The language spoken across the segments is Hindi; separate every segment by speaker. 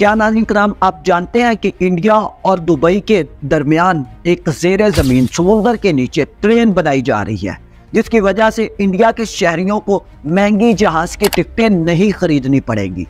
Speaker 1: क्या नाज़रीन कराम, आप जानते हैं कि इंडिया और दुबई के दरमियान एक ज़ेरे ज़मीन समुंदर के नीचे ट्रेन बनाई जा रही है, जिसकी वजह से इंडिया के शहरियों को महंगी जहाज़ की टिकटें नहीं खरीदनी पड़ेगी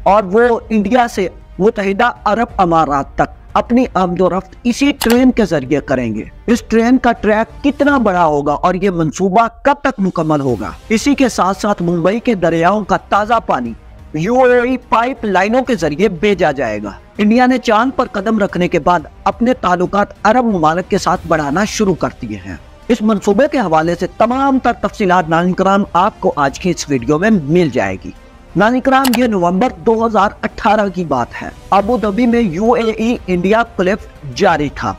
Speaker 1: और वो इंडिया से मुत्तहिदा अरब अमारात तक अपनी आमदोरफ्त इसी ट्रेन के जरिए करेंगे। इस ट्रेन का ट्रैक कितना बड़ा होगा और ये मंसूबा कब तक मुकम्मल होगा। इसी के साथ साथ मुंबई के दरियाओं का ताज़ा पानी यूएई पाइप लाइनों के जरिए भेजा जाएगा। इंडिया ने चांद पर कदम रखने के बाद अपने ताल्लुकात अरब मुमालिक के साथ बढ़ाना शुरू कर दिए हैं। इस मंसूबे के हवाले से तमाम तर तफसीलात नाज़रीन कराम आपको आज की इस वीडियो में मिल जाएगी। नाज़रीन कराम, ये नवंबर 2018 की बात है। अबू धाबी में यूएई इंडिया क्लिफ जारी था।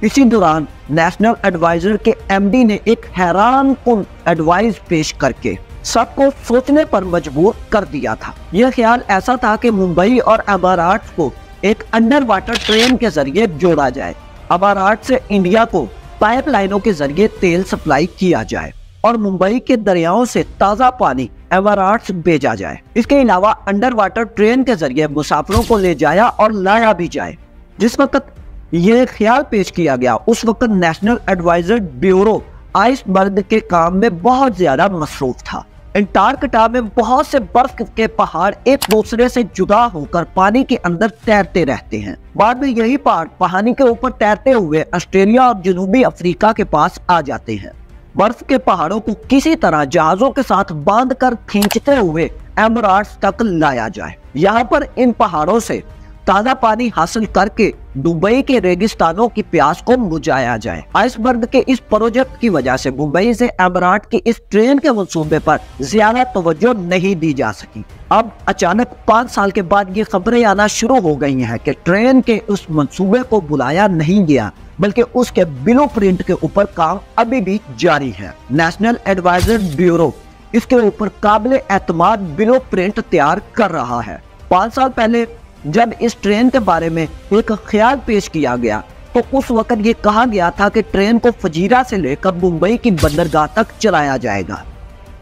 Speaker 1: इसी दौरान नेशनल एडवाइजर के एमडी ने एक हैरान कुन एडवाइस पेश करके सबको सोचने पर मजबूर कर दिया था। यह ख्याल ऐसा था कि मुंबई और अमारात को एक अंडर वाटर ट्रेन के जरिए जोड़ा जाए। अमारात से इंडिया को पाइपलाइनों के जरिए तेल सप्लाई किया जाए और मुंबई के दरियाओं से ताज़ा पानी अमारात भेजा जाए। इसके अलावा अंडर वाटर ट्रेन के जरिए मुसाफिरों को ले जाया और लाया भी जाए। जिस वक्त यह ख्याल पेश किया गया उस वक्त नेशनल एडवाइजर ब्यूरो आइसबर्ग के काम में बहुत ज्यादा मसरूफ था। अंटार्कटिका में बहुत से बर्फ के पहाड़ एक दूसरे से जुदा होकर पानी के अंदर तैरते रहते हैं। बाद में यही पहाड़ पानी के ऊपर तैरते हुए ऑस्ट्रेलिया और जनूबी अफ्रीका के पास आ जाते हैं। बर्फ के पहाड़ों को किसी तरह जहाजों के साथ बांधकर खींचते हुए अमारात तक लाया जाए। यहाँ पर इन पहाड़ों से ताज़ा पानी हासिल करके दुबई के रेगिस्तानों की प्यास को बुझाया जाए। आइसबर्ग के इस प्रोजेक्ट की वजह से मुंबई से अमारात की इस ट्रेन के मंसूबे पर ज्यादा तवज्जो नहीं दी जा सकी। अब अचानक 5 साल के बाद ये खबरें आना शुरू हो गई हैं कि ट्रेन के उस मंसूबे को बुलाया नहीं गया, बल्कि उसके ब्लूप्रिंट के ऊपर काम अभी भी जारी है। नेशनल एडवाइजर ब्यूरो इसके ऊपर काबिल एतमाद ब्लूप्रिंट तैयार कर रहा है। 5 साल पहले जब इस ट्रेन के बारे में एक ख्याल पेश किया गया तो उस वक्त ये कहा गया था कि ट्रेन को फजीरा से लेकर मुंबई की बंदरगाह तक चलाया जाएगा,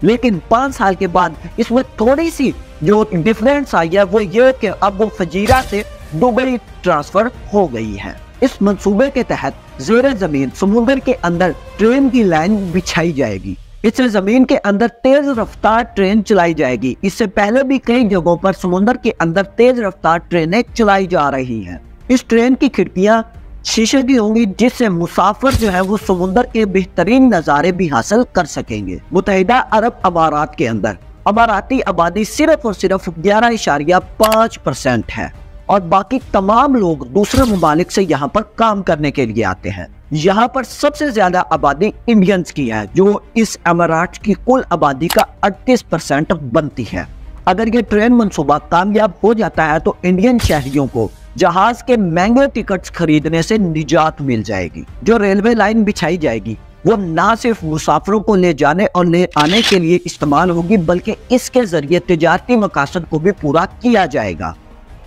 Speaker 1: लेकिन 5 साल के बाद इसमें थोड़ी सी जो डिफरेंस आई है वो ये कि अब वो फजीरा से दुबई ट्रांसफर हो गई है। इस मंसूबे के तहत ज़ेरे ज़मीन समुद्र के अंदर ट्रेन की लाइन बिछाई जाएगी। इससे जमीन के अंदर तेज रफ्तार ट्रेन चलाई जाएगी। इससे पहले भी कई जगहों पर समुद्र के अंदर तेज रफ्तार ट्रेनें चलाई जा रही हैं। इस ट्रेन की खिड़कियां शीशे की होंगी, जिससे मुसाफिर जो है वो समुद्र के बेहतरीन नज़ारे भी हासिल कर सकेंगे। मुत्तहिदा अरब अमारात के अंदर अमाराती आबादी सिर्फ और सिर्फ 11.5% है और बाकी तमाम लोग दूसरे ममालिक से यहाँ पर काम करने के लिए आते हैं। यहाँ पर सबसे ज्यादा आबादी इंडियंस की है, जो इस अमारात की कुल आबादी का 38% बनती है। अगर ये ट्रेन मंसूबा कामयाब हो जाता है तो इंडियन शहरियों को जहाज के महंगे टिकट्स खरीदने से निजात मिल जाएगी। जो रेलवे लाइन बिछाई जाएगी वो ना सिर्फ मुसाफिरों को ले जाने और ले आने के लिए इस्तेमाल होगी, बल्कि इसके जरिए तिजारती मकासद को भी पूरा किया जाएगा।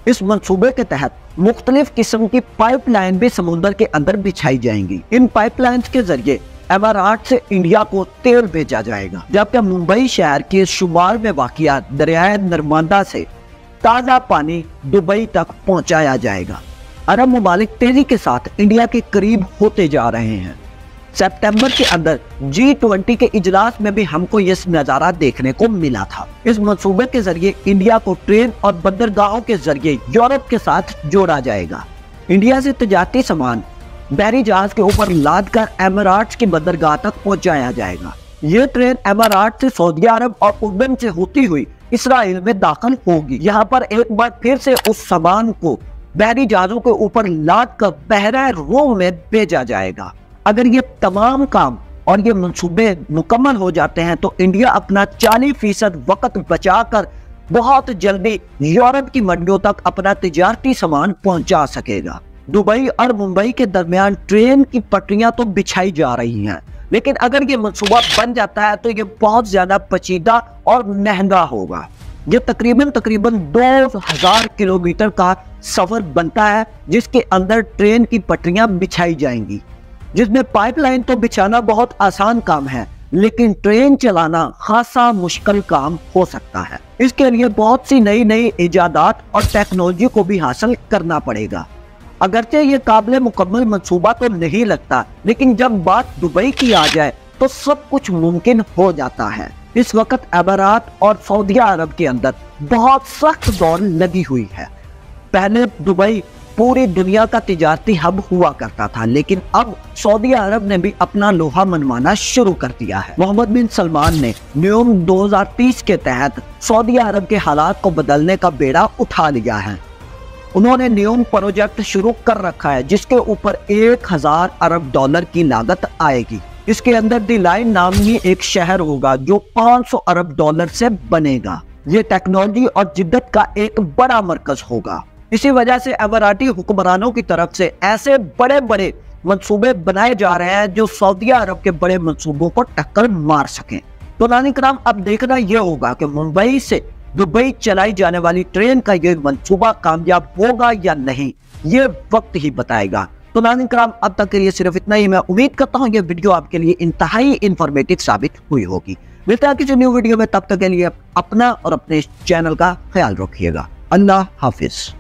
Speaker 1: इस मंसूबे के तहत मुख्तलिफ किस्म की पाइपलाइन भी समुद्र के अंदर बिछाई जाएंगी। इन पाइपलाइंस के जरिए अमारात से इंडिया को तेल भेजा जाएगा, जबकि मुंबई शहर के शुमार में वाक़िया दरियाए नर्मदा से ताज़ा पानी दुबई तक पहुंचाया जाएगा। अरब ममालिक तेजी के साथ इंडिया के करीब होते जा रहे हैं। सितंबर के अंदर G20 के इजलास में भी हमको ये नज़ारा देखने को मिला था। इस मंसूबे के जरिए इंडिया को ट्रेन और बंदरगाहों के जरिए यूरोप के साथ जोड़ा जाएगा। इंडिया से तजारती सामान बहरी जहाज के ऊपर लाद कर अमारात की बंदरगाह तक पहुंचाया जाएगा। ये ट्रेन अमारात से सऊदी अरब और उर्दन से होती हुई इसराइल में दाखिल होगी। यहाँ पर एक बार फिर से उस सामान को बहरी जहाजों के ऊपर लाद कर बहरा रूम में भेजा जाएगा। अगर ये तमाम काम और ये मंसूबे मुकम्मल हो जाते हैं तो इंडिया अपना 40% वक्त बचाकर बहुत जल्दी यूरोप की मंडियों तक अपना तिजारती सामान पहुंचा सकेगा। दुबई और मुंबई के दरमियान ट्रेन की पटरियां तो बिछाई जा रही हैं, लेकिन अगर ये मंसूबा बन जाता है तो ये बहुत ज्यादा पेचीदा और महंगा होगा। ये तकरीबन 2000 किलोमीटर का सफर बनता है, जिसके अंदर ट्रेन की पटरियां बिछाई जाएंगी, जिसमें पाइपलाइन तो बिछाना बहुत आसान काम है, लेकिन ट्रेन चलाना खासा मुश्किल काम हो सकता है। इसके लिए बहुत सी नई नई इजादात और टेक्नोलॉजी को भी हासिल करना पड़ेगा। अगरचे ये काबिल मुकम्मल मंसूबा तो नहीं लगता, लेकिन जब बात दुबई की आ जाए तो सब कुछ मुमकिन हो जाता है। इस वक्त अमीरात और सऊदी अरब के अंदर बहुत सख्त दौड़ लगी हुई है। पहले दुबई पूरी दुनिया का तिजारती हब हुआ करता था, लेकिन अब सऊदी अरब ने भी अपना लोहा मनवाना शुरू कर दिया है। मोहम्मद बिन सलमान ने नियम 2030 के तहत सऊदी अरब के हालात को बदलने का बेड़ा उठा लिया है। उन्होंने नियम प्रोजेक्ट शुरू कर रखा है, जिसके ऊपर 1000 अरब डॉलर की लागत आएगी। इसके अंदर दी लाइन नामी एक शहर होगा जो 500 अरब डॉलर से बनेगा। ये टेक्नोलॉजी और जिद्दत का एक बड़ा मरकज होगा। इसी वजह से अमीराती हुक्मरानों की तरफ से ऐसे बड़े बड़े मंसूबे बनाए जा रहे हैं जो सऊदी अरब के बड़े मंसूबों को टक्कर मार सकें। तो नाज़रीन किराम, अब देखना यह होगा कि मुंबई से दुबई चलाई जाने वाली ट्रेन का ये मंसूबा कामयाब होगा या नहीं, ये वक्त ही बताएगा। तो नाज़रीन किराम, अब तक के लिए सिर्फ इतना ही। मैं उम्मीद करता हूँ ये वीडियो आपके लिए इंतहाई इंफॉर्मेटिव साबित हुई होगी। मिलता है किसी न्यू वीडियो में, तब तक के लिए अपना और अपने चैनल का ख्याल रखिएगा। अल्लाह हाफिज।